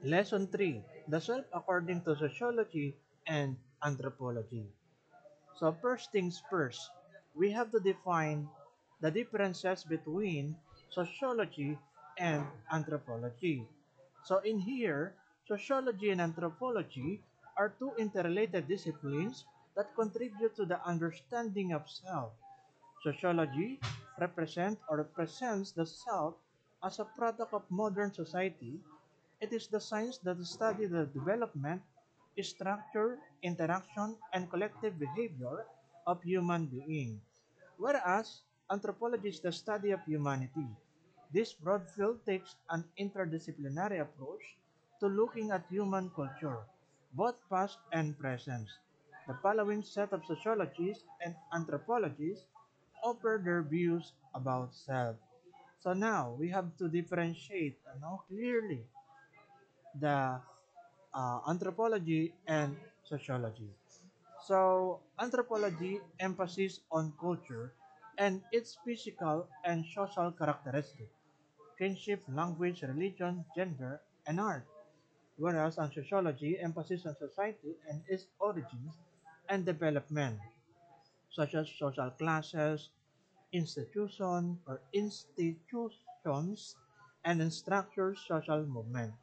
Lesson 3. The Self According to Sociology and Anthropology. So first things first, we have to define the differences between sociology and anthropology. So in here, sociology and anthropology are two interrelated disciplines that contribute to the understanding of self. Sociology represents the self as a product of modern society. It is the science that studies the development, structure, interaction, and collective behavior of human beings. Whereas anthropology is the study of humanity. This broad field takes an interdisciplinary approach to looking at human culture, both past and present. The following set of sociologists and anthropologists offer their views about self. So now we have to differentiate clearly the anthropology and sociology. So anthropology emphasis on culture and its physical and social characteristics, kinship, language, religion, gender, and art. Whereas on sociology emphasis on society and its origins and development, such as social classes, institutions, and structures social movement.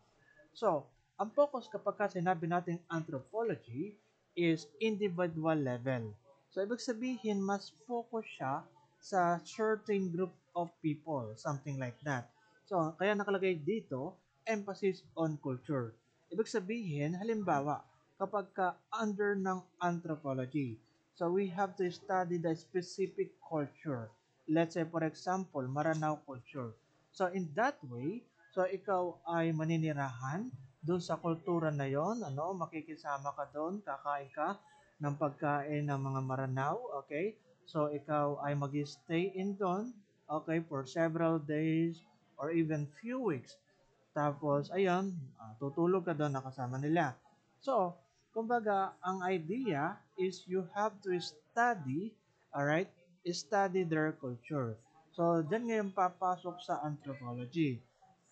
So, ang focus kapag ka sinabi natin anthropology is individual level. So, ibig sabihin, mas focus siya sa certain group of people, something like that. So, kaya nakalagay dito, emphasis on culture. Ibig sabihin, halimbawa, kapag ka under ng anthropology, so we have to study the specific culture. Let's say, for example, Maranao culture. So, in that way, so ikaw ay maninirahan doon sa kultura na yon, makikisama ka doon, kakain ka ng pagkain ng mga Maranao, okay? So, ikaw ay mag-stay in doon, okay, for several days or even few weeks. Tapos, ayun, tutulog ka doon nakasama nila. So, kumbaga, ang idea is you have to study, alright, study their culture. So, dyan ngayon papasok sa anthropology.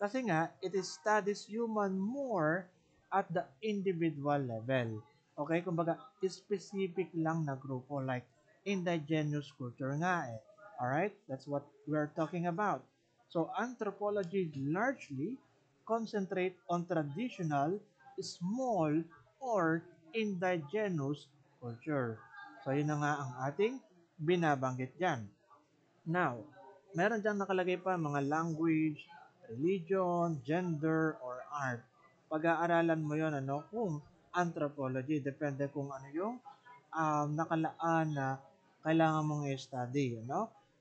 Kasi nga, it studies human more at the individual level. Okay, kumbaga, specific lang na grupo like indigenous culture nga eh. Alright, that's what we're talking about. So, anthropology largely concentrate on traditional, small, or indigenous culture. So, yun na nga ang ating binabanggit dyan. Now, meron dyan nakalagay pa mga language, religion, gender, or art. Pag-aaralan mo yon kung anthropology. Depende kung ano yung nakalaan na kailangan mong i-study.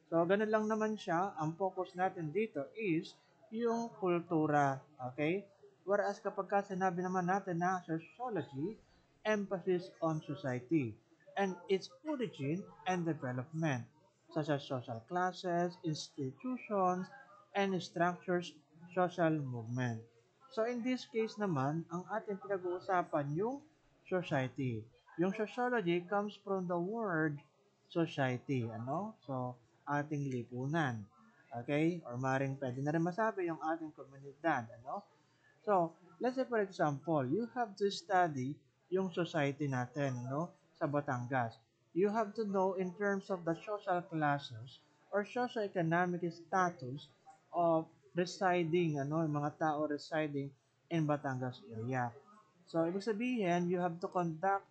So, ganun lang naman siya. Ang focus natin dito is yung kultura. Okay? Whereas kapag ka sinabi naman natin na sociology, emphasis on society and its origin and development, such as social classes, institutions, and structures social movement. So in this case naman, ang ating pinag-uusapan yung society. Yung sociology comes from the word society, So, ating lipunan. Okay? Or maring pwede na rin masabi yung ating komunidad, So, let's say for example, you have to study yung society natin, sa Batangas. You have to know in terms of the social classes or socio-economic status of residing, yung mga tao residing in Batangas area. So, ibig sabihin, you have to conduct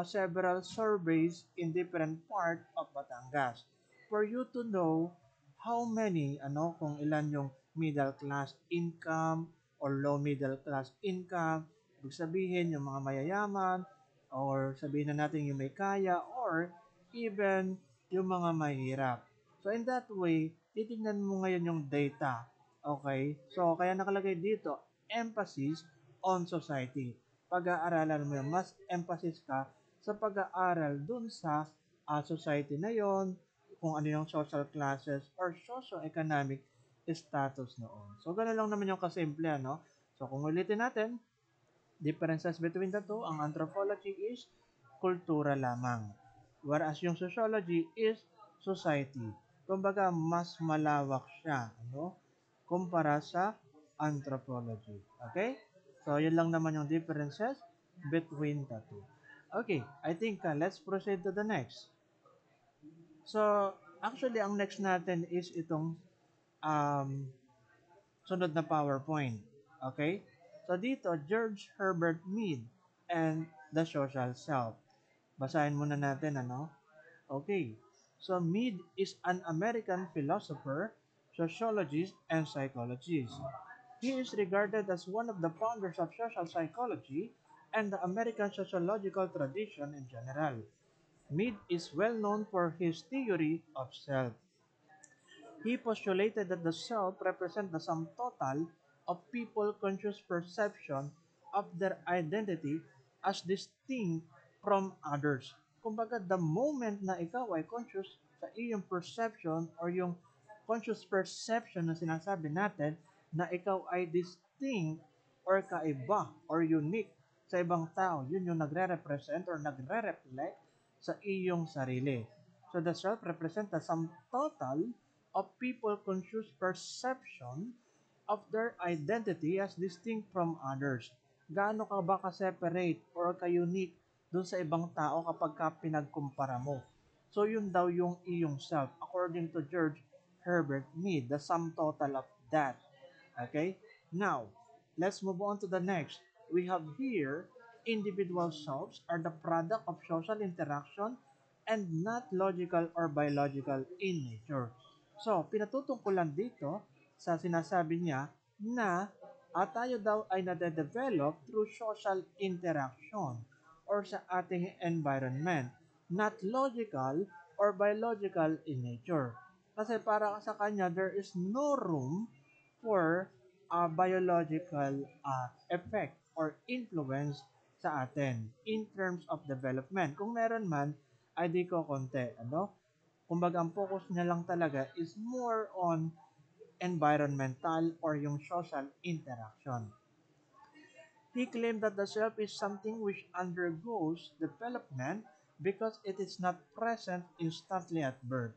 several surveys in different part of Batangas for you to know how many, kung ilan yung middle class income or low middle class income, ibig sabihin yung mga mayayaman, or sabihin na natin yung may kaya, or even yung mga mahirap. So in that way, titignan mo ngayon yung data. Okay? So kaya nakalagay dito, emphasis on society. Pag-aaralan mo yun, mas emphasis ka sa pag-aaral dun sa society na yon, kung ano yung social classes or socio-economic status noon. So, ganun lang naman yung kasimple, So, kung ulitin natin, differences between the two, ang anthropology is kultura lamang. Whereas yung sociology is society. Kumbaga, mas malawak siya, kumpara sa anthropology. Okay? So, yun lang naman yung differences between the two. Okay, I think let's proceed to the next. So, actually, ang next natin is itong um, sunod na PowerPoint. Okay? So, dito, George Herbert Mead and the Social Self. Basahin muna natin, ano? Okay. So, Mead is an American philosopher, sociologist, and psychologist. He is regarded as one of the founders of social psychology and the American sociological tradition in general. Mead is well known for his theory of self. He postulated that the self represents the sum total of people's conscious perception of their identity as distinct from others. Kumbaga, the moment na ikaw ay conscious sa iyong perception or yung conscious perception na sinasabi natin na ikaw ay distinct or kaiba or unique sa ibang tao, yun yung nagre-represent or nagre-reflect sa iyong sarili. So the self represents the sum total of people conscious perception of their identity as distinct from others. Gaano ka ba ka-separate or ka-unique dun sa ibang tao kapag ka pinagkumpara mo? So yun daw yung iyong self according to George Herbert Mead, the sum total of that. Okay? Now, let's move on to the next. We have here, individual selves are the product of social interaction and not logical or biological in nature. So, pinatutungkulan dito sa sinasabi niya na tayo daw ay nade-develop through social interaction or sa ating environment, not logical or biological in nature. Kasi para sa kanya, there is no room for a biological effect or influence sa atin in terms of development. Kung meron man, ay di ko konti. Ano? Kumbaga, ang focus niya lang talaga is more on environmental or yung social interaction. He claimed that the self is something which undergoes development because it is not present instantly at birth.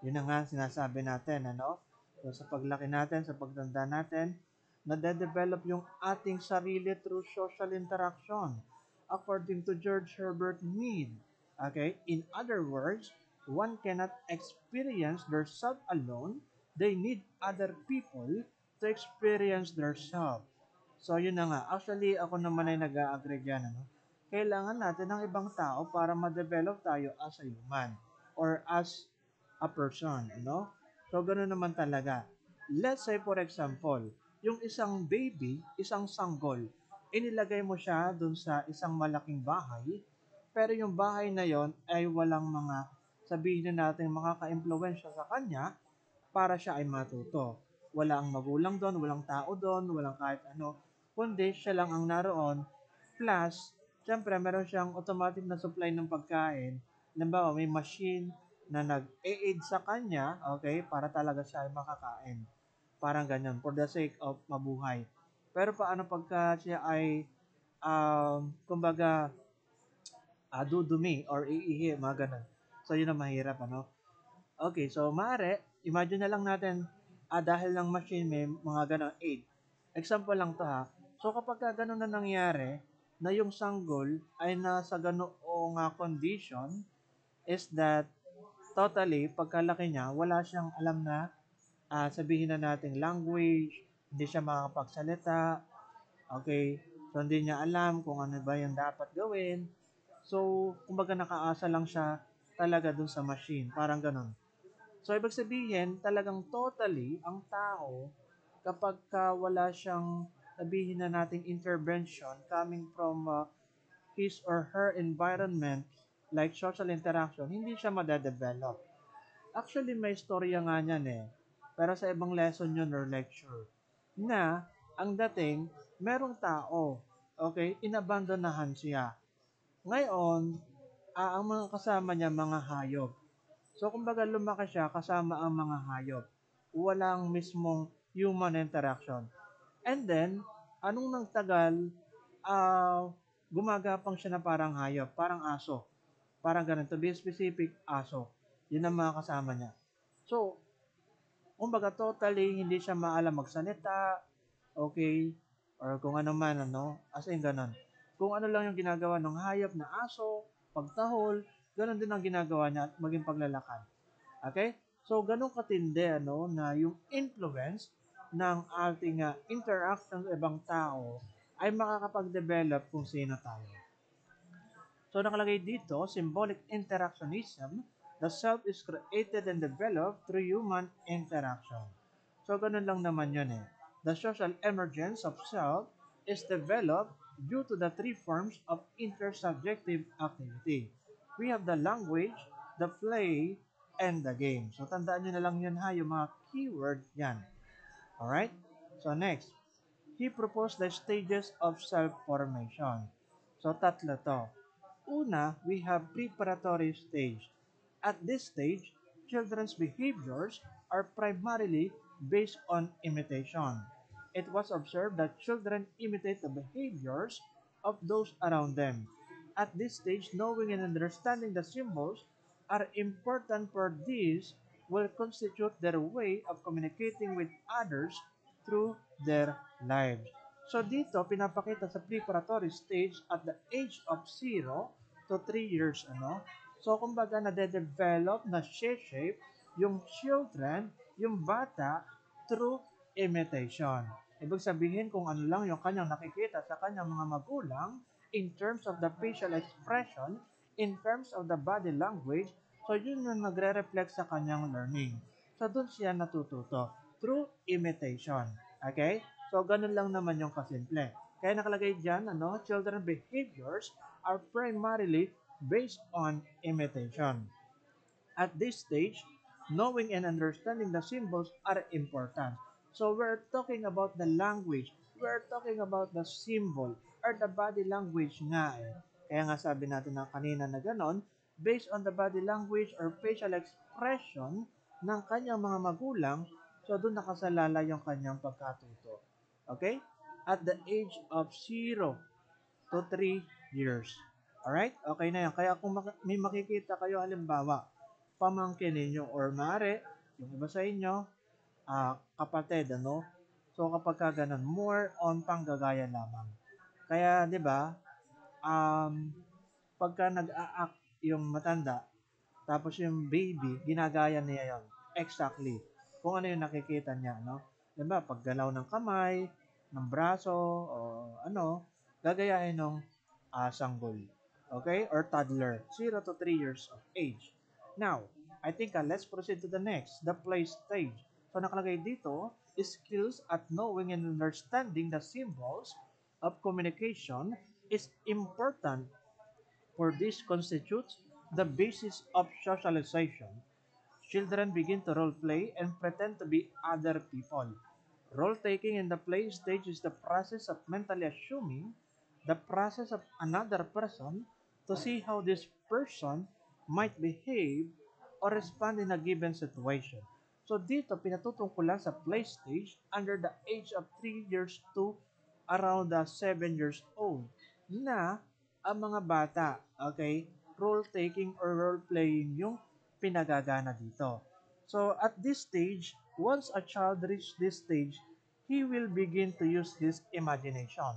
Yun na nga sinasabi natin, ano? So, sa paglaki natin, sa pagtanda natin, nade-develop yung ating sarili through social interaction, according to George Herbert Mead. Okay? In other words, one cannot experience their self alone. They need other people to experience their self. So, yun na nga. Actually, ako naman ay nag-a-agree dyan. Ano? Kailangan natin ng ibang tao para ma-develop tayo as a human or as a person. Ano? So, ganoon naman talaga. Let's say, for example, yung isang baby, isang sanggol, inilagay mo siya dun sa isang malaking bahay, pero yung bahay na yon ay walang mga, sabihin na natin, makaka-impluensya sa kanya para siya ay matuto. Wala ang magulang doon, walang tao doon, walang kahit ano, kundi siya lang ang naroon. Plus, syempre, meron siyang automatic na supply ng pagkain. Halimbawa, may machine na nag-aid sa kanya, okay, para talaga siya ay makakain. Parang ganyan, for the sake of mabuhay. Pero paano pagka siya ay, kumbaga, dudumi or iihi, mga ganun. So, yun ang mahirap, ano? Okay, so maaari, imagine na lang natin, dahil ng machine may mga ganon aid. Example lang to ha. So kapag ganon na nangyari, na yung sanggol ay nasa ganoong condition, is that totally, pagkalaki niya, wala siyang alam na, sabihin na natin language, hindi siya makakapagsalita, okay, so hindi niya alam kung ano ba yung dapat gawin. So, kumbaga nakaasa lang siya talaga dun sa machine, parang ganon. So, ibig sabihin, talagang totally, ang tao, kapag wala siyang, sabihin na nating intervention coming from his or her environment, like social interaction, hindi siya madadevelop. Actually, may storya nga niyan eh. Pero sa ibang lesson yun or lecture, na ang dating, merong tao, okay, inabandonahan siya. Ngayon, ang mga kasama niya, mga hayop. So, kumbaga lumaki siya kasama ang mga hayop. Walang mismong human interaction. And then, anong nagtagal, gumagapang siya na parang hayop, parang aso. Parang ganun. To be specific, aso. Yun ang mga kasama niya. So, kumbaga totally hindi siya maalam magsalita. Okay? or kung ano man, ano, as in ganun. Kung ano lang yung ginagawa ng hayop na aso, pagtahol, ganun din ang ginagawa niya at maging paglalakad. Okay? So, ganun katindi, ano, na yung influence ng ating interaction sa ibang tao ay makakapag-develop kung sino tayo. So, nakalagay dito, symbolic interactionism, the self is created and developed through human interaction. So, ganun lang naman yun eh. The social emergence of self is developed due to the three forms of intersubjective activity. We have the language, the play, and the game. So, tandaan nyo na lang yun ha, yung mga keyword yan. Alright? So, next. He proposed the stages of self-formation. So, tatlo to. Una, we have preparatory stage. At this stage, children's behaviors are primarily based on imitation. It was observed that children imitate the behaviors of those around them. At this stage, knowing and understanding the symbols are important, for these will constitute their way of communicating with others through their lives. So dito, pinapakita sa preparatory stage at the age of 0 to 3 years, ano? So, kumbaga, nade-develop, na shape yung children, yung bata, through imitation. Ibig sabihin kung ano lang yung kanyang nakikita sa kanyang mga magulang in terms of the facial expression, in terms of the body language, so yun yung nagre-reflect sa kanyang learning. So, doon siya natututo through imitation. Okay? So, ganun lang naman yung kasimple. Kaya nakalagay dyan, ano, children behaviors are primarily based on imitation. At this stage, knowing and understanding the symbols are important. So we're talking about the language, we're talking about the symbol, or the body language nga eh. Kaya nga sabi natin na kanina na ganon, based on the body language or facial expression ng kanyang mga magulang, so doon nakasalala yung kanyang pagkatuto. Okay? At the age of 0 to 3 years. Alright? Okay na yan. Kaya kung may makikita kayo, halimbawa, pamangkin ninyo or mare, yung iba sa inyo, kapatid, ano? So, kapag ka ganun, more on panggagaya lamang. Kaya, di ba, um, pagka nag-a-act yung matanda, tapos yung baby, ginagaya niya yon. Exactly. Kung ano yung nakikita niya, no? Di ba, paggalaw ng kamay, ng braso, o ano, gagayahin ng sanggol. Okay? Or toddler. 0 to 3 years of age. Now, I think let's proceed to the next, the play stage. So, nakalagay dito, skills at knowing and understanding the symbols of communication is important, for this constitutes the basis of socialization. Children begin to role play and pretend to be other people. Role taking in the play stage is the process of mentally assuming the process of another person to see how this person might behave or respond in a given situation. So dito, pinatutungkulan sa play stage under the age of 3 years to around 7 years old na ang mga bata, okay, role taking or role playing yung pinagagana dito. So at this stage, once a child reach this stage, he will begin to use his imagination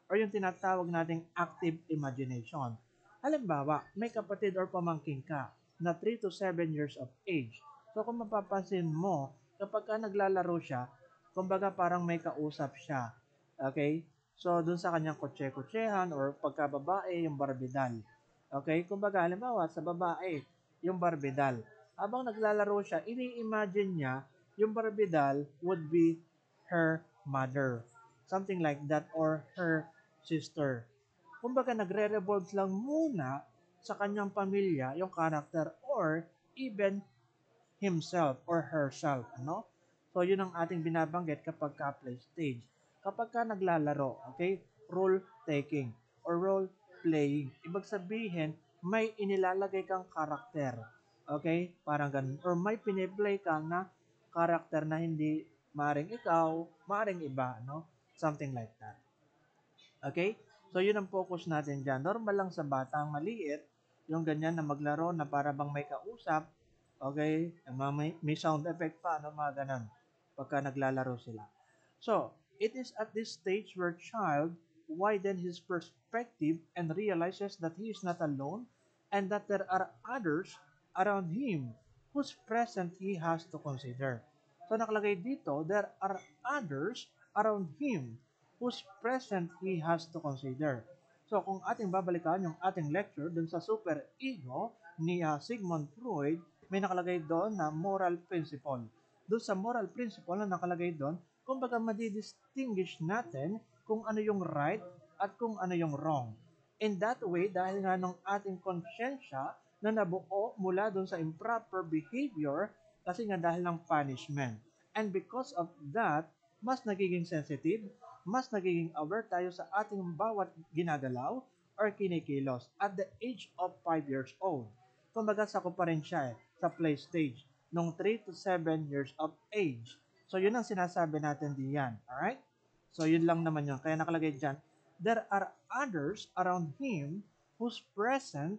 or yung tinatawag nating active imagination. Halimbawa, may kapatid or pamangkin ka na 3 to 7 years of age. So kung mapapansin mo, kapag ka naglalaro siya, kumbaga parang may kausap siya. Okay? So, dun sa kanyang kutse-kutsehan or pagkababae, yung barbidal. Okay? Kumbaga, halimbawa, sa babae, yung barbidal. Habang naglalaro siya, ini-imagine niya yung barbidal would be her mother. Something like that, or her sister. Kumbaga, nagre-revolve lang muna sa kanyang pamilya yung character or even himself or herself, ano? So, yun ang ating binabanggit kapag ka-play stage. Kapag ka naglalaro, okay, role taking or role playing. Ibig sabihin, may inilalagay kang karakter. Okay? Parang ganun. Or may piniplay kang na karakter na hindi maring ikaw, maring iba, no? Something like that. Okay? So, yun ang focus natin dyan. Normal lang sa batang maliit, yung ganyan na maglaro na para bang may kausap, okay? May sound effect pa, ano, mga ganun, pagka naglalaro sila. So, It is at this stage where child widens his perspective and realizes that he is not alone and that there are others around him whose present he has to consider. So nakalagay dito, there are others around him whose present he has to consider. So kung ating babalikan yung ating lecture dun sa super ego ni Sigmund Freud, may nakalagay doon na moral principle. Doon sa moral principle na nakalagay doon, kumbaga madidistinguish natin kung ano yung right at kung ano yung wrong. In that way, dahil nga ng ating konsyensya na nabuo mula doon sa improper behavior kasi nga dahil ng punishment. And because of that, mas nagiging sensitive, mas nagiging aware tayo sa ating bawat ginagalaw or kinikilos at the age of 5 years old. Kumbaga sa ko pa rin siya sa play stage nung 3 to 7 years of age. So yun ang sinasabi natin diyan. Alright? So yun lang naman yun. Kaya nakalagay dyan, there are others around him whose present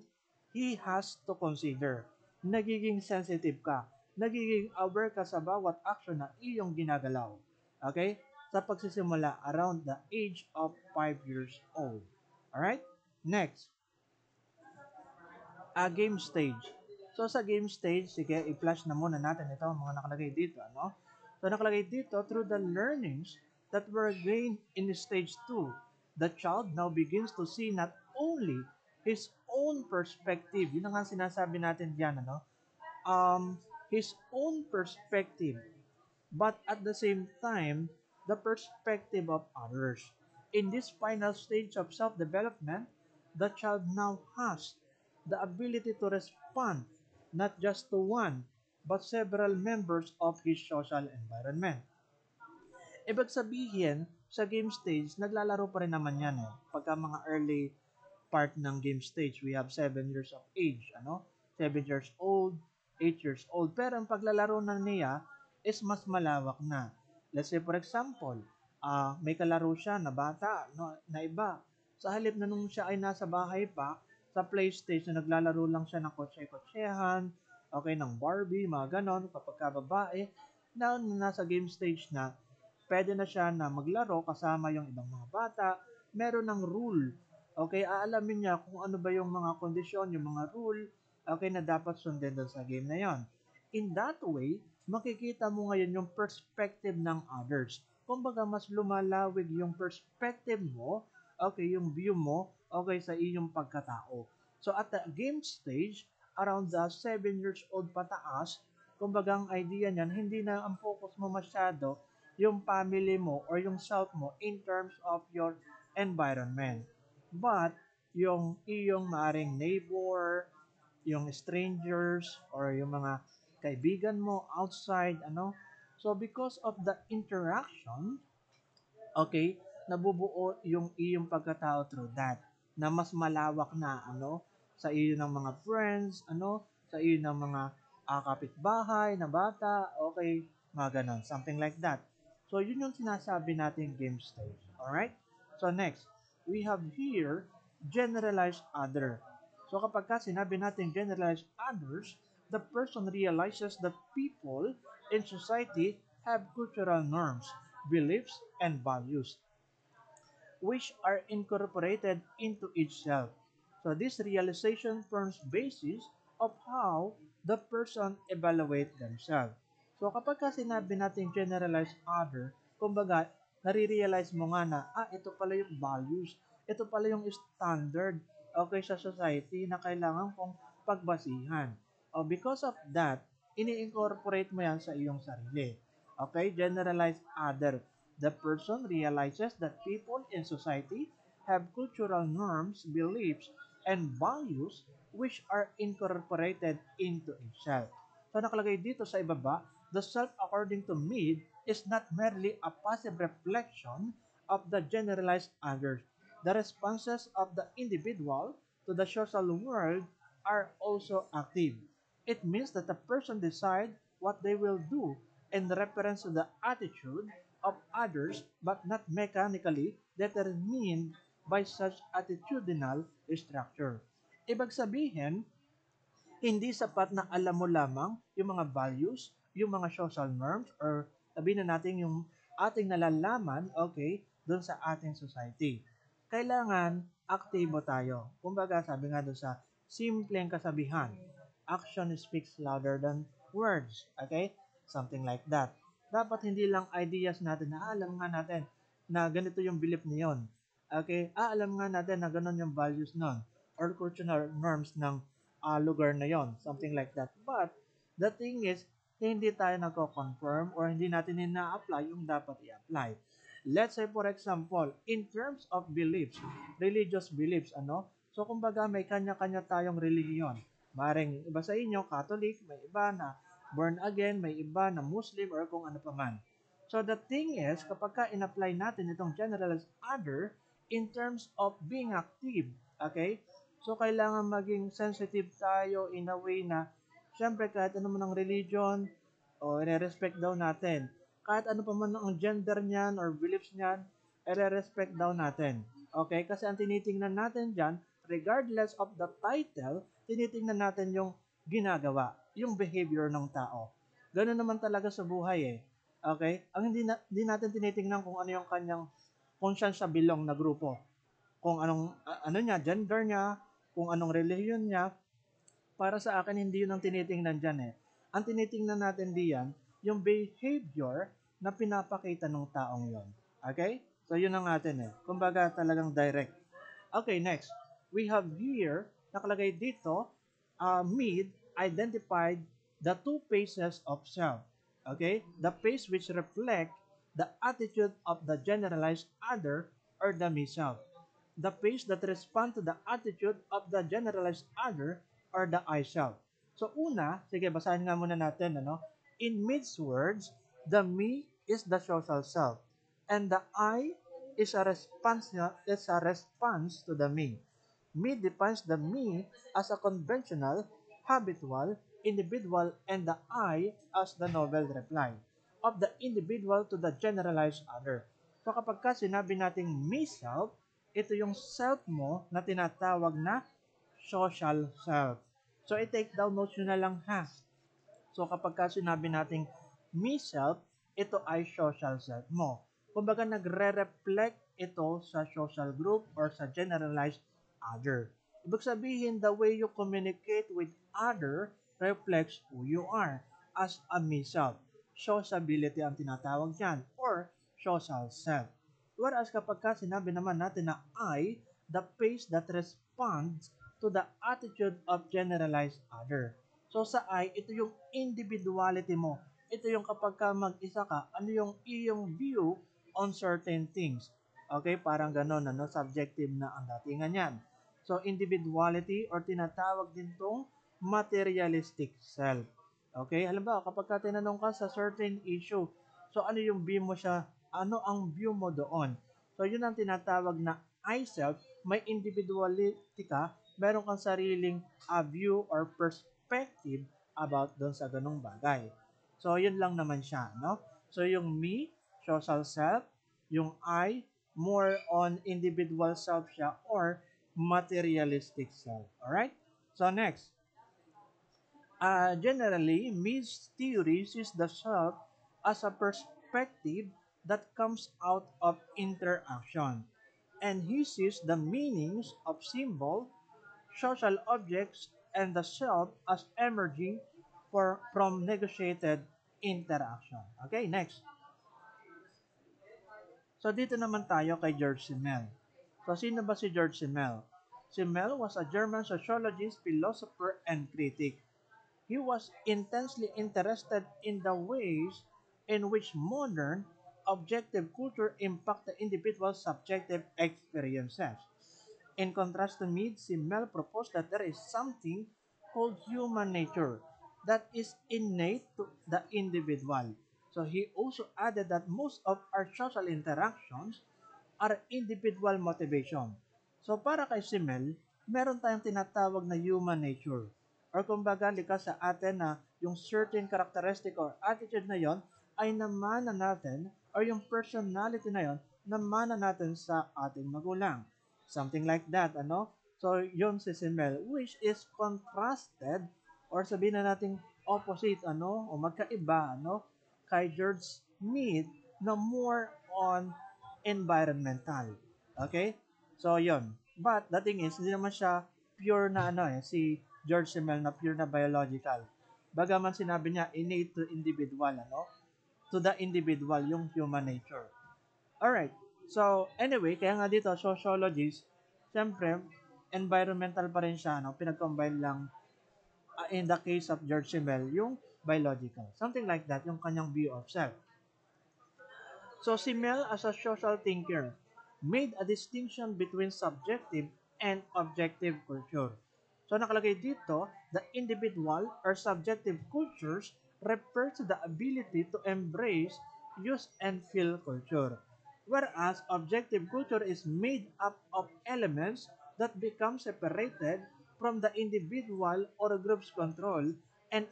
he has to consider. Nagiging sensitive ka. Nagiging aware ka sa bawat action na iyong ginagalaw. Okay? Sa pagsisimula around the age of 5 years old. Alright? Next. Game stage. So sa game stage, sige, i-flash na muna natin ito, mga nakalagay dito, ano? So nakalagay dito, through the learnings that were gained in stage 2, the child now begins to see not only his own perspective, yun ang sinasabi natin diyan, ano? His own perspective, but at the same time, the perspective of others. In this final stage of self-development, the child now has the ability to respond not just to one, but several members of his social environment. Ibig sabihin, sa game stage, naglalaro pa rin naman yan eh. Pagka mga early part ng game stage, we have 7 years of age, ano? 7 years old, 8 years old. Pero ang paglalaro na niya is mas malawak na. Let's say for example, may kalaro siya na bata, no, na iba. Sa halip na nung siya ay nasa bahay pa, sa PlayStation, naglalaro lang siya ng kotse-kotsehan, okay, ng Barbie, mga ganon, kapag kababae, na nasa game stage na, pwede na siya na maglaro kasama yung ibang mga bata, meron ng rule. Okay, aalamin niya kung ano ba yung mga kondisyon, yung mga rule, okay, na dapat sundin doon sa game na yon. In that way, makikita mo ngayon yung perspective ng others. Kumbaga, mas lumalawig yung perspective mo, okay, yung view mo, okay, sa iyong pagkatao. So, at the game stage, around the 7 years old pataas, kumbaga ang idea niyan, hindi na ang focus mo masyado yung family mo or yung self mo in terms of your environment. But, yung iyong maaring neighbor, yung strangers, or yung mga kaibigan mo outside, ano. So, because of the interaction, okay, nabubuo yung iyong pagkatao through that, na mas malawak na, ano, sa iyo ng mga friends, ano, sa iyo ng mga kapitbahay na bata, okay, mga ganon, something like that. So, yun yung sinasabi natin game stage. Alright? So, next, we have here generalized other. So, kapag ka sinabi natin generalized others, the person realizes that people in society have cultural norms, beliefs, and values which are incorporated into itself. So this realization forms basis of how the person evaluate themselves. So kapag ka sinabi natin generalized other, kumbaga, nare-realize mo nga na, ito pala yung values, ito pala yung standard, okay, sa society na kailangan kong pagbasihan. Because of that, ini-incorporate mo yan sa iyong sarili. Okay, generalized other. The person realizes that people in society have cultural norms, beliefs, and values which are incorporated into itself. So nakalagay dito sa ibaba, the self according to Mead is not merely a passive reflection of the generalized others. The responses of the individual to the social world are also active. It means that a person decides what they will do in reference to the attitude of others but not mechanically determined by such attitudinal structure. Ibig sabihin, hindi sapat na alam mo lamang yung mga values, yung mga social norms, or sabihin na natin yung ating nalalaman, okay, doon sa ating society. Kailangan aktibo tayo. Kumbaga, sabi nga doon sa simpleng kasabihan, action speaks louder than words. Okay? Something like that. Dapat hindi lang ideas natin na alam nga natin na ganito yung belief niyon. Okay? Alam nga natin na ganun yung values nun or cultural norms ng lugar na yon. Something like that. But, the thing is, hindi tayo nagko-confirm or hindi natin ina-apply yung dapat i-apply. Let's say, for example, in terms of beliefs, religious beliefs, ano? So, kumbaga, may kanya-kanya tayong relihiyon. Maring iba sa inyo, Catholic, may iba na born again, may iba na Muslim, or kung ano pa man. So, the thing is, kapag ka in-apply natin itong generalized other in terms of being active, okay? So, kailangan maging sensitive tayo in a way na, syempre, kahit ano man ang religion, o i-respect daw natin. Kahit ano pa man ang gender niyan or beliefs niyan, i-respect daw natin. Okay? Kasi ang tinitingnan natin dyan, regardless of the title, tinitingnan natin yung ginagawa, yung behavior ng tao. Ganun naman talaga sa buhay eh. Okay? Ang hindi natin tinitingnan kung ano yung kanyang, kung saan siya belong na grupo. Kung anong, ano niya, gender niya, kung anong relihiyon niya, para sa akin, hindi yun ang tinitingnan dyan eh. Ang tinitingnan natin diyan, yung behavior na pinapakita ng taong yon. Okay? So, yun ang atin eh. Kumbaga, talagang direct. Okay, next. We have here, nakalagay dito, Mead identified the two phases of self. Okay? The phase which reflect the attitude of the generalized other or the me-self. The phase that respond to the attitude of the generalized other or the I self. So una, sige basahin nga muna natin ano. In Mead's words, the me is the social self and the I is a response to the me. Me defines the me as a conventional, habitual, individual, and the I as the novel reply of the individual to the generalized other. So kapag ka sinabi nating me self, ito yung self mo na tinatawag na social self. So, i-take down notes nyo na lang ha. So, kapag ka sinabi nating me self, ito ay social self mo. Kumbaga, nagre-reflect ito sa social group or sa generalized other. Ibig sabihin, the way you communicate with other reflects who you are as a me self. Sociability ang tinatawag dyan or social self. Whereas kapag ka sinabi naman natin na I, the phase that responds to the attitude of generalized other. So sa I, ito yung individuality mo. Ito yung kapag ka mag-isa ka, ano yung iyong view on certain things. Okay, parang ganon, ano, subjective na ang datingan yan. So individuality or tinatawag din tong materialistic self. Okay, halimbawa kapag ka tinanong ka sa certain issue, so ano yung view mo siya, ano ang view mo doon? So yun ang tinatawag na I self, may individuality ka, meron kang sariling view or perspective about doon sa ganung bagay. So, yun lang naman siya, no? So, yung me, social self, yung I, more on individual self siya or materialistic self. Alright? So, next. Generally, Me's theory sees the self as a perspective that comes out of interaction, and he sees the meanings of symbol, social objects, and the self as emerging from negotiated interaction. Okay, next. So, dito naman tayo kay George Simmel. So, sino ba si George Simmel? Simmel was a German sociologist, philosopher, and critic. He was intensely interested in the ways in which modern, objective culture impact the individual's subjective experiences. In contrast to Mead, Simmel proposed that there is something called human nature that is innate to the individual. So he also added that most of our social interactions are individual motivation. So para kay Simmel, meron tayong tinatawag na human nature. Or kumbaga, likas sa atin na yung certain characteristic or attitude na yon ay namana natin or yung personality na yon namana natin sa ating magulang. Something like that, ano? So, yun si Simmel, which is contrasted or sabihin na nating opposite, ano? O magkaiba, ano? Kay George Mead, na more on environmental. Okay? So, yon. But, the thing is, hindi naman siya pure na si George Simmel na pure na biological. Bagaman sinabi niya, innate to individual, to the individual, yung human nature. Alright. So, anyway, kaya nga dito, sociologist, siyempre, environmental pa rin siya, pinag-combine lang, in the case of George Simmel, yung biological. Something like that, yung kanyang view of self. So, Simmel, as a social thinker, made a distinction between subjective and objective culture. So, nakalagay dito, the individual or subjective cultures refer to the ability to embrace, use, and feel culture. Whereas objective culture is made up of elements that become separated from the individual or group's control and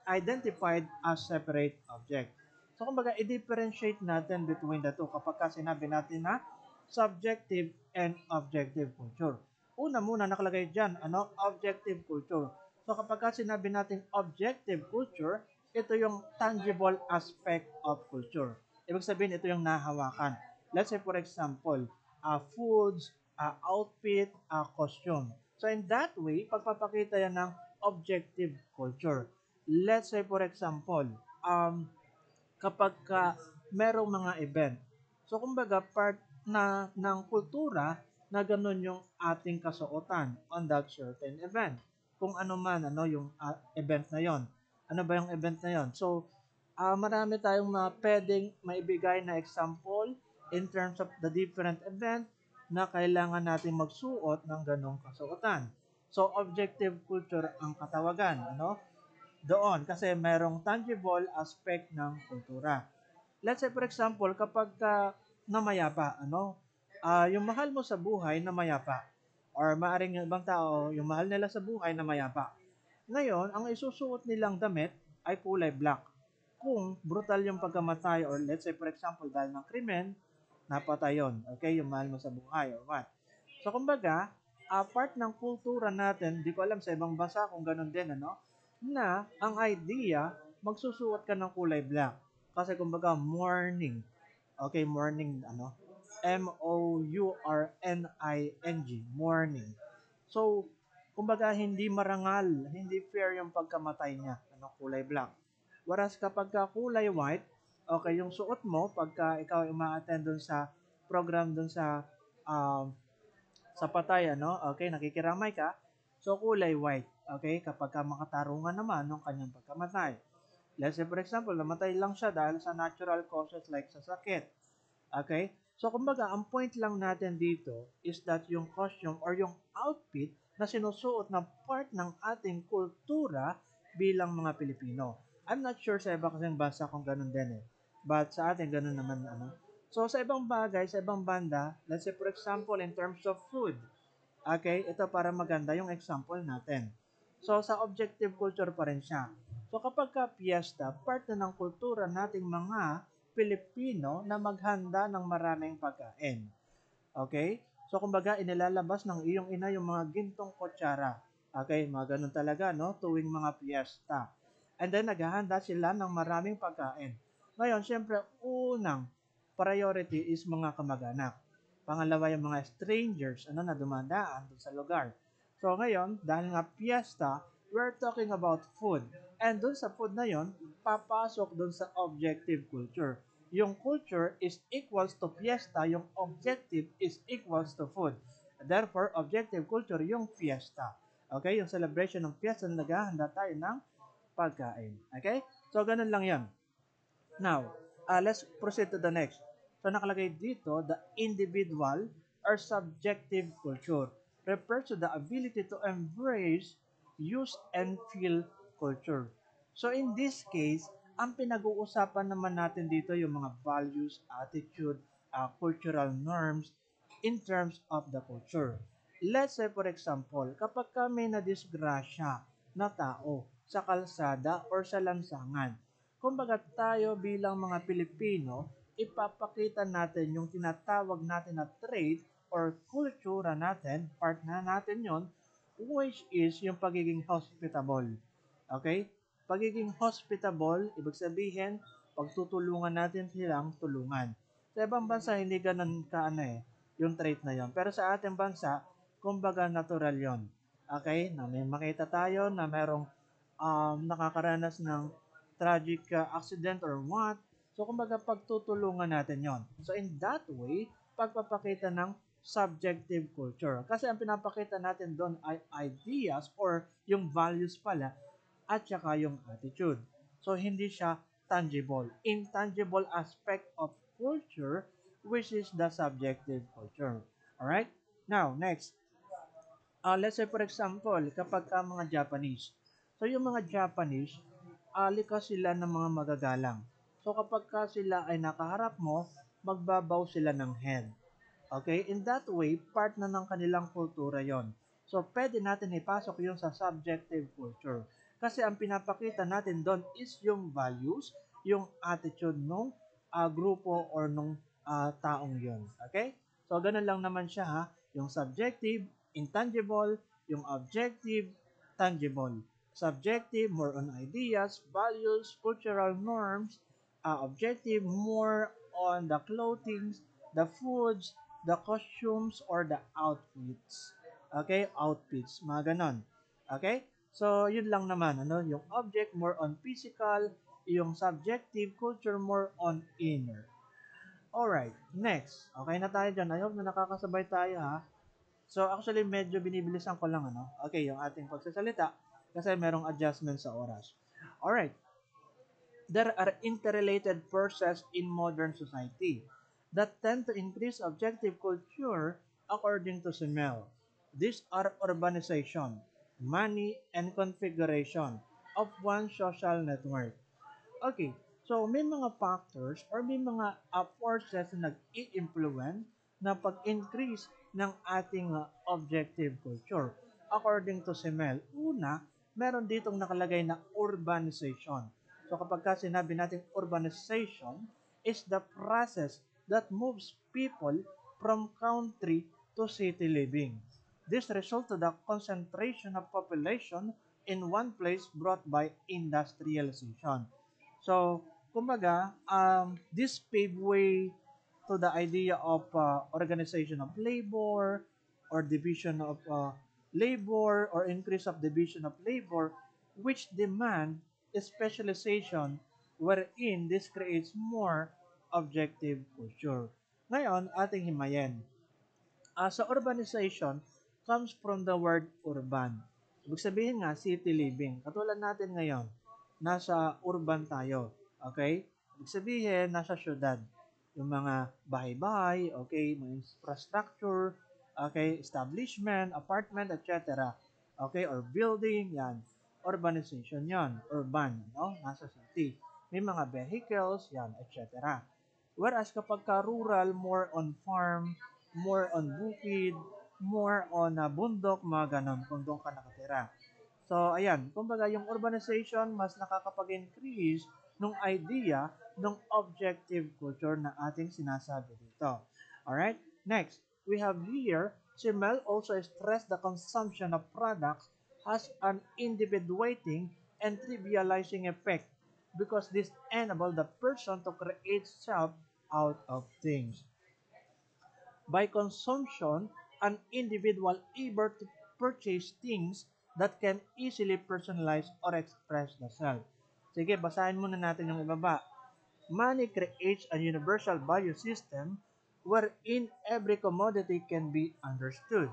identified as separate objects. So, kumbaga, i-differentiate natin between the two kapag ka sinabi natin na subjective and objective culture. Una muna nakalagay dyan, objective culture. So, kapag ka sinabi natin objective culture, ito yung tangible aspect of culture. Ibig sabihin, ito yung nahawakan. Let's say, for example, foods, outfit, costume. So, in that way, pagpapakita yan ng objective culture. Let's say, for example, kapag merong mga event. So, kumbaga, part na ng kultura na ganun yung ating kasuotan on that certain event. Kung ano man, yung event na yon. Ano ba yung event na yon? So, marami tayong pwedeng maibigay na example in terms of the different event na kailangan natin magsuot ng ganong kasuotan. So, objective culture ang katawagan, doon kasi merong tangible aspect ng kultura. Let's say for example, kapag namayapa, yung mahal mo sa buhay namayapa, or maaring yung ibang tao, yung mahal nila sa buhay namayapa. Ngayon, ang isusuot nilang damit ay kulay black. Kung brutal yung pagkamatay, or let's say for example, dahil ng krimen, napatay yun. Okay, yung mahal mo sa buhay or what. So, kumbaga, part ng kultura natin, di ko alam sa ibang bansa kung ganun din, na ang idea, magsusuot ka ng kulay black. Kasi kumbaga, mourning. Okay, mourning, mourning, mourning. So, kumbaga, hindi marangal, hindi fair yung pagkamatay niya, kulay black. Whereas kapag kulay white, okay, yung suot mo, pagka ikaw uma-attend dun sa program dun um, sa patay, okay, nakikiramay ka, so kulay white, okay, kapag makatarungan naman ng kanyang pagkamatay. Let's say, for example, namatay lang siya dahil sa natural causes like sa sakit. Okay? So, kumbaga, ang point lang natin dito is that yung costume or yung outfit na sinusuot na part ng ating kultura bilang mga Pilipino. I'm not sure sa iba kasing bansa kung ganun din eh. But sa atin, ganun naman, So, sa ibang bagay, sa ibang banda, let's say, for example, in terms of food, okay, ito para maganda yung example natin. So, sa objective culture pa rin siya. So, kapag ka piyesta, part na ng kultura nating mga Pilipino na maghanda ng maraming pagkain. Okay? So, kumbaga, inilalabas ng iyong ina yung mga gintong kutsara. Okay, mga ganun talaga, tuwing mga piyesta. And then, naghahanda sila ng maraming pagkain. Ngayon, syempre, unang priority is mga kamag-anak. Pangalawa, yung mga strangers, na dumadaan dun sa lugar. So, ngayon, dahil nga piyesta, we're talking about food. And dun sa food na yon, papasok dun sa objective culture. Yung culture is equals to fiesta, yung objective is equals to food. Therefore, objective culture yung fiesta. Okay? Yung celebration ng fiesta na naghahanda tayo ng pagkain. Okay? So, ganun lang yan. Now, let's proceed to the next. So, nakalagay dito, the individual or subjective culture refers to the ability to embrace, use, and feel culture. So, in this case, ang pinag-uusapan naman natin dito yung mga values, attitude, cultural norms in terms of the culture. Let's say, for example, kapag kami na-disgrasya na tao sa kalsada or sa lansangan, kumbaga tayo bilang mga Pilipino, ipapakita natin yung tinatawag natin na trait or kultura natin, part na natin yon, which is yung pagiging hospitable. Okay? Pagiging hospitable, ibig sabihin, pagtutulungan natin silang tulungan. Sa ibang bansa, hindi ganun yung trait na yon. Pero sa ating bansa, kumbaga natural yon. Okay? Na may makita tayo na merong nakakaranas ng tragic accident or what. So, kumbaga pagtutulungan natin yon. So, in that way, pagpapakita ng subjective culture. Kasi ang pinapakita natin doon ay ideas or yung values pala at saka yung attitude. So, hindi siya tangible. Intangible aspect of culture which is the subjective culture. Alright? Now, next. Let's say for example, kapag mga Japanese. So, yung mga Japanese, likas sila ng mga magagalang. So, kapag sila ay nakaharap mo, magbabaw sila ng head. Okay? In that way, part na ng kanilang kultura yon. So, pwede natin ipasok yun sa subjective culture. Kasi ang pinapakita natin doon is yung values, yung attitude ng grupo or nung taong yon. Okay? So, ganun lang naman siya ha. Yung subjective, intangible, yung objective, tangible. Subjective, more on ideas, values, cultural norms. Objective, more on the clothing, the foods, the costumes, or the outfits. Okay? Outfits. Mga ganon. Okay? So, yun lang naman. Yung object, more on physical. Yung subjective, culture, more on inner. Alright. Next. Okay na tayo dyan. I hope na nakakasabay tayo ha. So, actually, medyo binibilisan ko lang, Okay, yung ating pagsasalita kasi merong adjustment sa oras. Alright. There are interrelated forces in modern society that tend to increase objective culture according to Simmel. These are urbanization, money, and configuration of one social network. Okay, so may mga factors or may mga forces na nag-i-influence na pag-increase ng ating objective culture. According to Simmel, una, meron ditong nakalagay na urbanization. So kapag sinabi natin urbanization is the process that moves people from country to city living. This results to the concentration of population in one place brought by industrialization. So, kumbaga, this pave way to the idea of organization of labor or division of labor or increase of division of labor which demand specialization wherein this creates more objective culture. Ngayon, ating himayin. Sa urbanization comes from the word urban. Ibig sabihin nga, city living. Katulad natin ngayon, nasa urban tayo. Okay? Ibig sabihin, nasa syudad. Yung mga bahay-bahay, okay, mga infrastructure, okay, establishment, apartment, etc. Okay, or building, yan. Urbanization yan. Urban, nasa city. May mga vehicles, yan, etc. Whereas kapag rural, more on farm, more on bukid, more on bundok, mga ganon, kung doon ka nakatira. So, ayan, kumbaga yung urbanization mas nakakapag-increase ng idea ng objective culture na ating sinasabi dito. Alright? Next, we have here, Simmel also stressed the consumption of products has an individuating and trivializing effect because this enable the person to create self out of things. By consumption, an individual able to purchase things that can easily personalize or express the self. Sige, basahin muna natin yung ibaba. Money creates a universal value system wherein every commodity can be understood.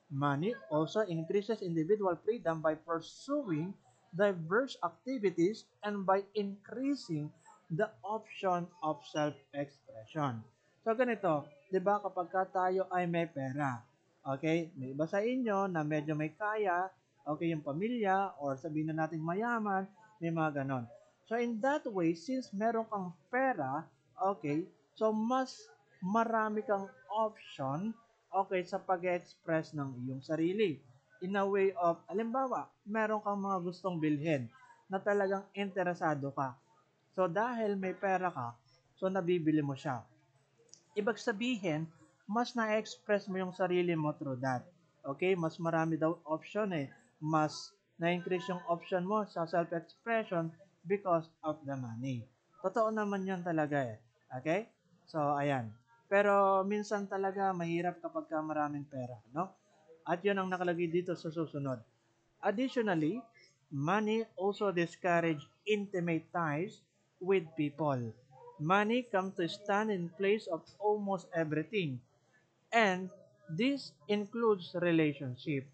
Money also increases individual freedom by pursuing diverse activities and by increasing the option of self-expression. So ganito, 'di ba kapag tayo ay may pera, okay? May iba sa inyo na medyo may kaya, okay, yung pamilya or sabihin na nating mayaman, may mga ganon. So in that way, since meron kang pera, okay, so mas marami kang option, okay, sa pag-express ng iyong sarili. In a way of, alimbawa, meron kang mga gustong bilhin na talagang interesado ka. So dahil may pera ka, so nabibili mo siya. Ibig sabihin, mas na-express mo yung sarili mo through that. Okay? Mas marami daw option eh. Mas na-increase yung option mo sa self-expression because of the money. Totoo naman yun talaga eh. Okay? So, ayan. Pero minsan talaga mahirap kapag ka maraming pera, no? At yun ang nakalagay dito sa susunod. Additionally, money also discourage intimate ties with people. Money comes to stand in place of almost everything, and this includes relationship.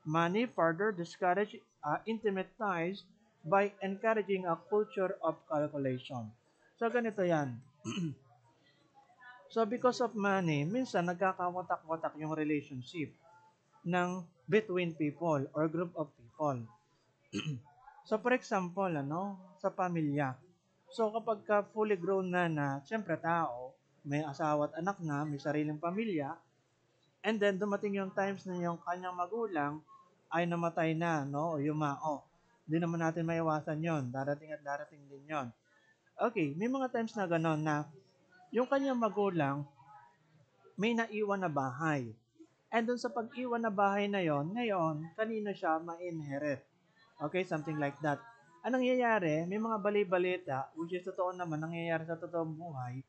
Money further discourage intimate ties by encouraging a culture of calculation. So ganito yan. So because of money, minsan nagkakawatak-watak yung relationship ng between people or group of people. So for example, sa pamilya. So kapag ka fully grown na siyempre tao, may asawa at anak na, may sariling pamilya, and then dumating yung times na yung kanyang magulang ay namatay na, no, o yumao. Hindi naman natin maiwasan yon. Darating at darating din yon. Okay, may mga times na gano'n na yung kanyang magulang may naiwan na bahay. And dun sa pag-iwan na bahay na yon, ngayon, kanino siya ma-inherit? Okay, something like that. Anong nangyayari, may mga bali-balita, which is totoo naman, nangyayari sa totoong buhay,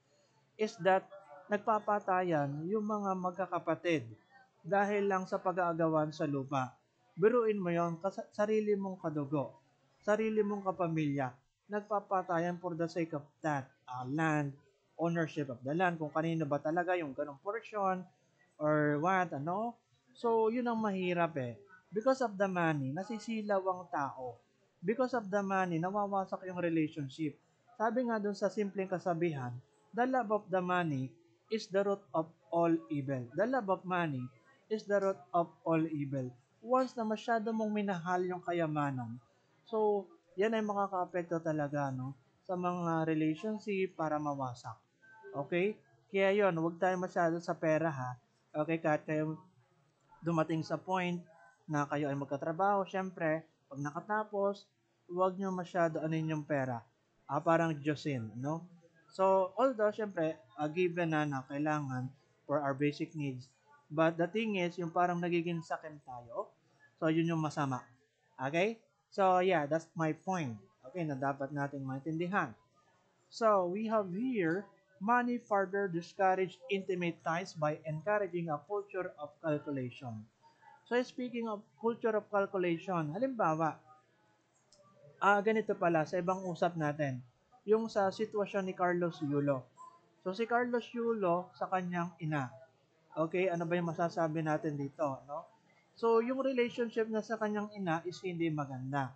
is that nagpapatayan yung mga magkakapatid dahil lang sa pag-aagawan sa lupa. Biruin mo yon, sarili mong kadugo, sarili mong kapamilya, nagpapatayan for the sake of that land, ownership of the land, kung kanino ba talaga yung ganong portion, or what, ano. So, yun ang mahirap eh. Because of the money, nasisilaw ang tao. Because of the money, nawawasak yung relationship. Sabi nga dun sa simpleng kasabihan, the love of the money is the root of all evil. The love of money is the root of all evil. Once na masyado mong minahal yung kayamanan, so, yan ay makaka-apekto talaga, no, sa mga relationship para mawasak. Okay? Kaya yon, huwag tayo masyado sa pera ha. Okay, kahit kayo dumating sa point na kayo ay magkatrabaho, syempre, pag nakatapos, huwag nyo masyado anin yung pera. Parang Diyosin, no? So, although, syempre, given na kailangan for our basic needs. But the thing is, yung parang nagiging sakin tayo, so yun yung masama. Okay? So, yeah, that's my point. Okay, na dapat nating maintindihan. So we have here, money further discourage intimate ties by encouraging a culture of calculation. So speaking of culture of calculation, halimbawa, ganito pala sa ibang usap natin, yung sa sitwasyon ni Carlos Yulo. So si Carlos Yulo sa kanyang ina. Okay, ano ba yung masasabi natin dito, no? So yung relationship na sa kanyang ina is hindi maganda.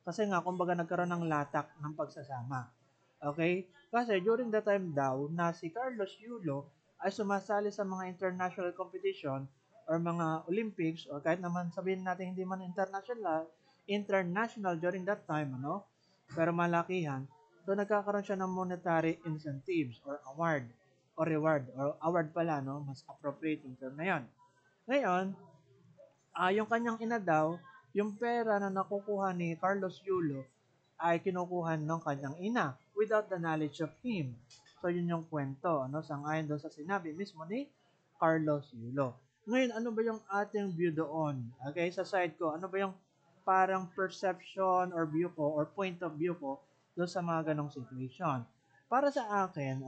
Kasi nga, kumbaga nagkaroon ng latak ng pagsasama. Okay? Kasi during the time daw na si Carlos Yulo ay sumasali sa mga international competition or mga Olympics or kahit naman sabihin natin hindi man international during that time, ano? Pero malakihan. So nagkakaroon siya ng monetary incentives or award or reward or award pala, no? Mas appropriate yung term na yan. Ngayon, yung kanyang ina daw, yung pera na nakukuha ni Carlos Yulo ay kinukuha ng kanyang ina without the knowledge of him. So, yun yung kwento, ano, sangayon doon sa sinabi mismo ni Carlos Yulo. Ngayon, ano ba yung ating view doon? Okay, sa side ko, ano ba yung parang perception or view ko or point of view ko doon sa mga ganong situation? Para sa akin,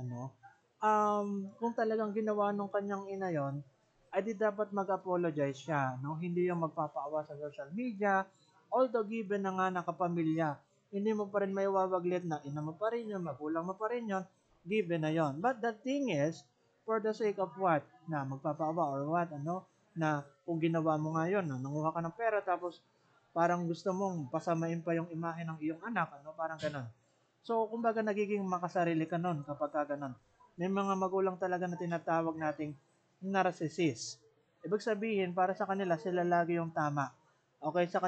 kung talagang ginawa nung kanyang ina yon, ay di dapat mag-apologize siya, no? Hindi yung magpapaawa sa social media, although given na nga nakapamilya, hindi mo pa rin may wawaglit na ina mo pa rin yun, magulang mo pa rin yun, given na yon. But the thing is, for the sake of what? Na magpapaawa or what, ano? Na kung ginawa mo nga yun, no? Nanguha ka ng pera tapos parang gusto mong pasamain pa yung imahe ng iyong anak, ano? Parang ganun. So, kumbaga nagiging makasarili ka nun kapag ka ganun. May mga magulang talaga na tinatawag nating narcissist. Ibig sabihin, para sa kanila, sila lagi yung tama. Okay, sa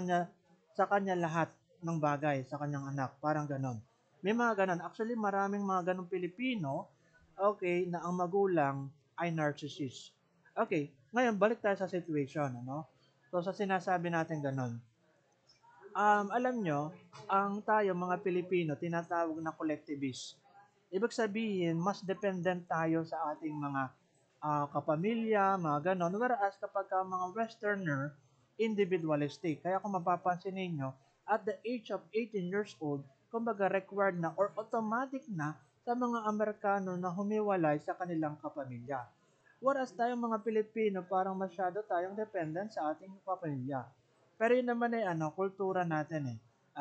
kanya lahat ng bagay, sa kanyang anak. Parang ganon. May mga ganon. Actually, maraming mga ganon Pilipino, okay, na ang magulang ay narcissist. Okay, ngayon, balik tayo sa situation, ano? So, sa sinasabi natin ganon. Alam nyo, ang tayo mga Pilipino, tinatawag na collectivist. Ibig sabihin, mas dependent tayo sa ating mga kapamilya, mga ganon. Whereas kapag mga Westerner, individualistic. Kaya kung mapapansin ninyo, at the age of 18 years old, kumbaga required na or automatic na sa mga Amerikano na humiwalay sa kanilang kapamilya. Whereas tayong mga Pilipino, parang masyado tayong dependent sa ating kapamilya. Pero yun naman ay kultura natin eh.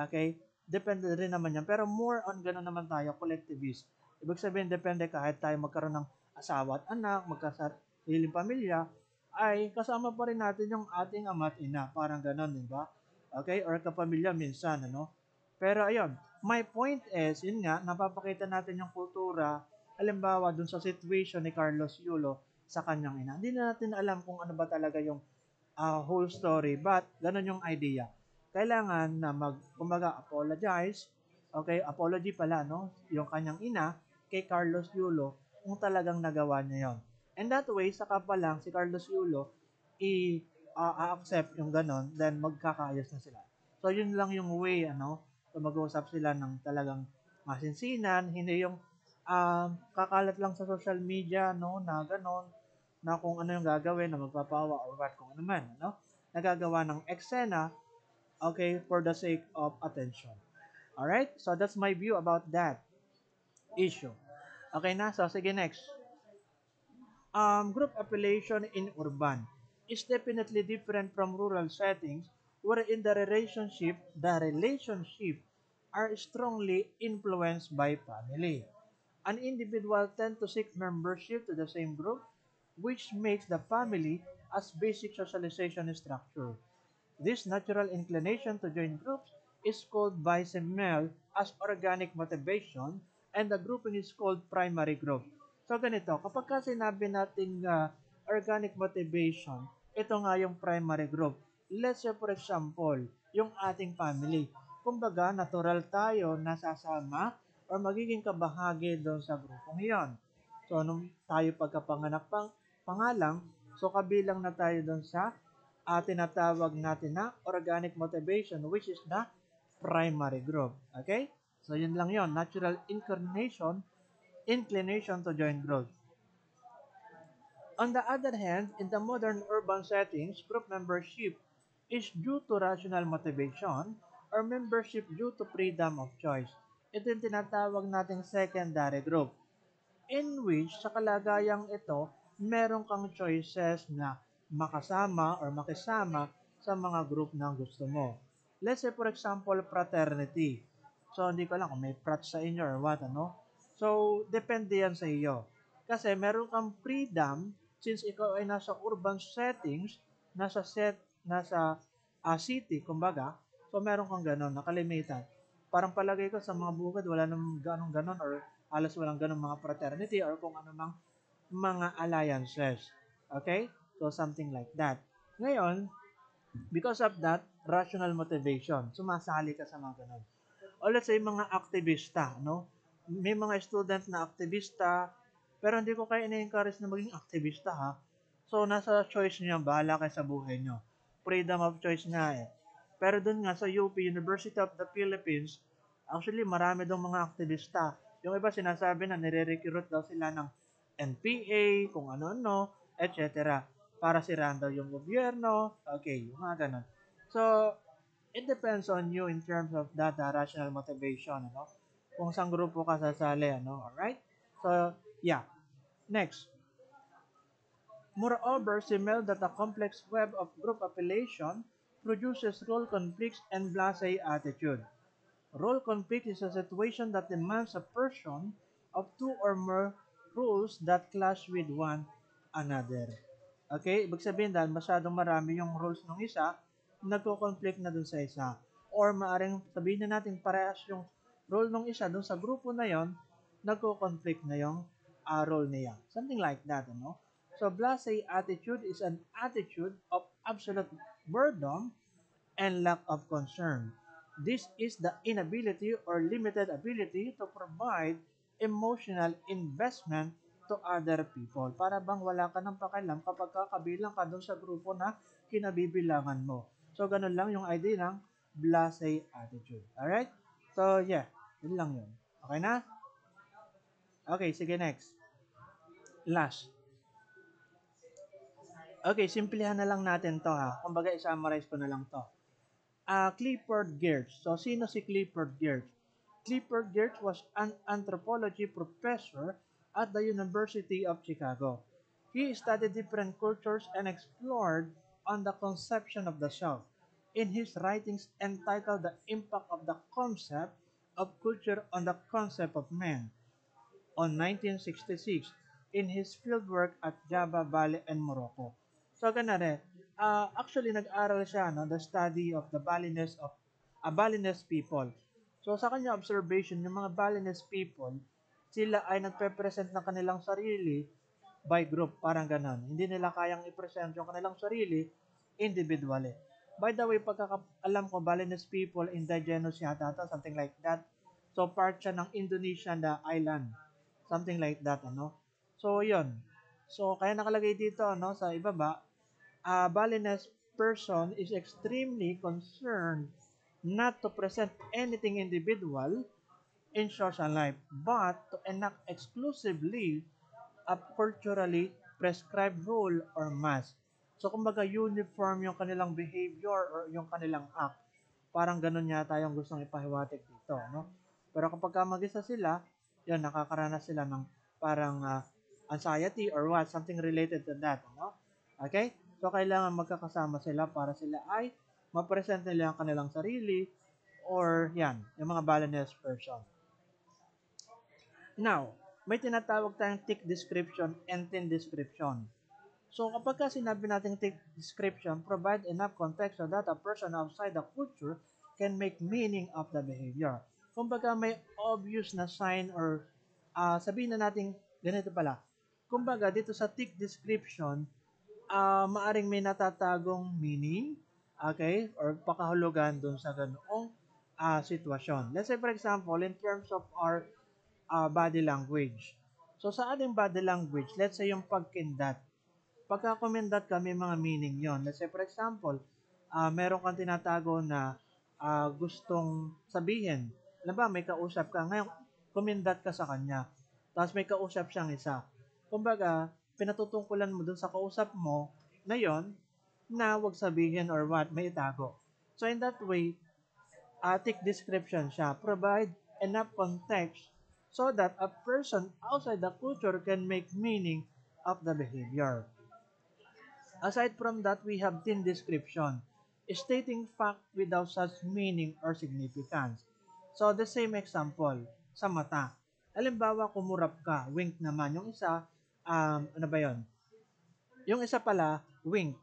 Okay? Depende rin naman yan. Pero more on gano'n naman tayo, collectivist. Ibig sabihin, depende kahit tayo magkaroon ng asawa at anak, magkasariling pamilya, ay kasama pa rin natin yung ating ama at ina. Parang gano'n, di ba? Okay? Or kapamilya minsan, ano? Pero ayun, my point is, yun nga, napapakita natin yung kultura, halimbawa dun sa situation ni Carlos Yulo sa kanyang ina. Hindi na natin alam kung ano ba talaga yung whole story, but ganun yung idea. Kailangan na kumbaga, apologize, okay, apology pala, no, yung kanyang ina kay Carlos Yulo kung talagang nagawa niya yon. And that way, saka pa lang si Carlos Yulo i-accept yung ganon, then magkakaayos na sila. So, yun lang yung way, so mag-uusap sila ng talagang masinsinan, hindi yung kakalat lang sa social media, no, na ganon, na kung ano yung gagawin, na magpapawa or what, kung ano man, nagagawa ng eksena, okay, for the sake of attention. Alright? So, that's my view about that issue. Okay na? So, sige, next. Group affiliation in urban is definitely different from rural settings wherein the relationship are strongly influenced by family. An individual tend to seek membership to the same group, which makes the family as basic socialization structure. This natural inclination to join groups is called by Semel as organic motivation, and the grouping is called primary group. So ganito, kapag ka sinabi nating organic motivation, ito nga yung primary group. Let's say for example, yung ating family. Kumbaga, natural tayo nasasama or magiging kabahagi doon sa grupong iyon. So, nung tayo pagkapanganak pangalang, so kabilang na tayo doon sa tinatawag natin na organic motivation, which is the primary group. Okay? So, yun lang yon, natural inclination to join groups. On the other hand, in the modern urban settings, group membership is due to rational motivation or membership due to freedom of choice. Ito yung tinatawag nating secondary group, in which sa kalagayang ito, meron kang choices na makasama or makisama sa mga group na gusto mo. Let's say for example, fraternity. So, hindi ko lang kung may frat sa inyo or what, So, depende yan sa iyo. Kasi meron kang freedom since ikaw ay nasa urban settings, nasa city, kumbaga, so meron kang ganon, nakalimitan. Parang palagay ko sa mga bukid, wala namang ganong ganon or halos walang ganong mga fraternity or kung ano mang mga alliances. Okay? So, something like that. Ngayon, because of that, rational motivation, sumasali ka sa mga ganon. O let's say, mga aktivista, no? May mga student na aktivista, pero hindi ko kayo ina-encourage na maging aktivista, ha? So, nasa choice niyo, bahala kayo sa buhay niyo. Freedom of choice nga eh. Pero dun nga sa UP, University of the Philippines, actually marami daw mga aktivista. Yung iba sinasabi na nire-recruit daw sila ng NPA, kung ano-ano, etc. Para sirahan daw yung gobyerno. Okay, yung mga ganun. So, it depends on you in terms of that rational motivation, kung saan grupo ka sasali, alright? So, yeah. Next. Moreover, Simmel that a complex web of group affiliation produces role conflicts and blasé attitude. Role conflict is a situation that demands a person of two or more rules that clash with one another. Okay? Ibig sabihin dahil masyadong marami yung rules ng isa, nagko-conflict na dun sa isa. Or maaring sabihin na natin parehas yung role ng isa dun sa grupo na yon, nagko-conflict na yung role niya. Something like that, So, blasé attitude is an attitude of absolute boredom and lack of concern. This is the inability or limited ability to provide emotional investment to other people. Para bang wala ka ng pakialam kapag kabilang ka doon sa grupo na kinabibilangan mo. So, ganun lang yung idea ng blasé attitude. Alright? So, yeah. Yun lang yun. Okay na? Okay, sige next. Last. Okay, simplihan na lang natin to ha. Kumbaga, i-summarize ko na lang to. Clifford Geertz. So, sino si Clifford Geertz? Clifford Geertz was an anthropology professor at the University of Chicago. He studied different cultures and explored on the conception of the self. In his writings entitled The Impact of the Concept of Culture on the Concept of Man, on 1966 in his fieldwork at Java Valley and Morocco. So ganun actually nag-aral siya no, the study of the Balinese Balinese people. So sa kanya observation, yung mga Balinese people, sila ay nagpe-present ng kanilang sarili by group, parang ganon. Hindi nila kayang i-present yung kanilang sarili individually. By the way, pagkakaalam ko, Balinese people, indigenous yata, something like that. So part siya ng Indonesia na island. Something like that, ano? So, yun. So, kaya nakalagay dito, no, sa ibaba, a Balinese person is extremely concerned not to present anything individual in social life, but to enact exclusively a culturally prescribed rule or mask. So, kumbaga, uniform yung kanilang behavior or yung kanilang act. Parang ganun yata yung gustong ipahiwatig dito, no? Pero kapag mag-isa sila, yun, nakakaranas sila ng parang anxiety or what, something related to that, no? Okay? So, kailangan magkakasama sila para sila ay ma-present nila ang kanilang sarili or yan, yung mga Balinese person. Now, may tinatawag tayong tick description and tin description. So, kapag ka sinabi natin tick description, provide enough context so that a person outside the culture can make meaning of the behavior. Kumbaga, may obvious na sign or sabihin na natin, ganito pala. Kumbaga, dito sa tick description, maaring may natatagong meaning, okay, or pakahulugan dun sa ganoong sitwasyon. Let's say, for example, in terms of our body language. So, sa ating body language, let's say yung pagkindat. Pagka kumindat ka, may mga meaning yon. Let's say, for example, meron kang tinatago na gustong sabihin. Alam ba, may kausap ka. Ngayon, kumindat ka sa kanya. Tapos may kausap siyang isa. Kumbaga, pinatutungkulan mo dun sa kausap mo na yon na wag sabihin or what, may itago. So, in that way, tick description siya. Provide enough context so that a person outside the culture can make meaning of the behavior. Aside from that, we have tin description, stating fact without such meaning or significance. So, the same example, sa mata. Halimbawa, kumurap ka, wink naman. Yung isa, ano ba yon? Yung isa pala, wink.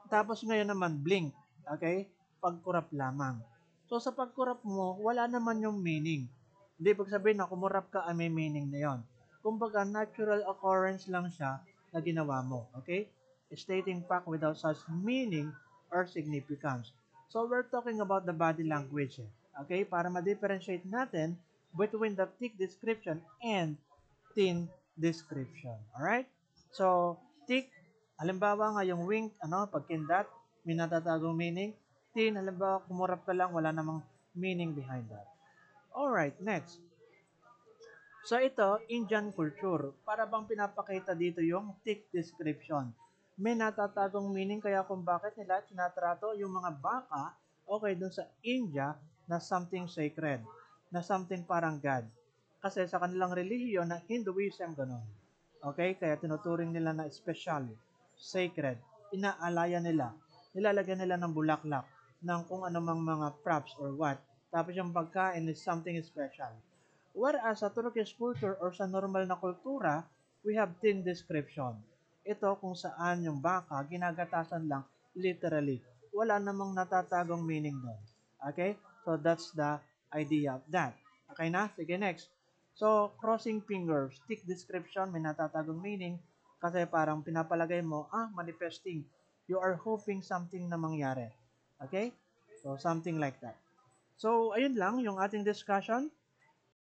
Tapos ngayon naman, blink. Okay? Pagkurap lamang. So, sa pagkurap mo, wala naman yung meaning. Hindi pag sabihin na kumurap ka, may meaning na yon. Kumbaga, natural occurrence lang siya na ginawa mo. Okay? Stating fact without such meaning or significance. So, we're talking about the body language. Okay? Para ma-differentiate natin between the tick description and tin description. Alright? So, tick, halimbawa nga yung wink, pagkindat, may natatagong meaning. Tin, halimbawa, kumurap ka lang, wala namang meaning behind that. Alright, next. So ito, Indian culture. Para bang pinapakita dito yung tick description. May natatagong meaning kaya kung bakit nila tinatrato yung mga baka, okay, dun sa India, na something sacred, na something parang God. Kasi sa kanilang relihiyon na Hinduism, ganun. Okay, kaya tinuturing nila na special, sacred, inaalaya nila, nilalagyan nila ng bulaklak, ng kung anumang mga props or what. Tapos yung pagkain is something special. Whereas sa Turkish culture or sa normal na kultura, we have tin description. Ito kung saan yung baka ginagatasan lang literally. Wala namang natatagong meaning doon. Okay? So that's the idea of that. Okay na? Sige, next. So, crossing fingers, tick description, may natatagong meaning kasi parang pinapalagay mo, manifesting. You are hoping something na mangyari. Okay? So, something like that. So, ayun lang yung ating discussion.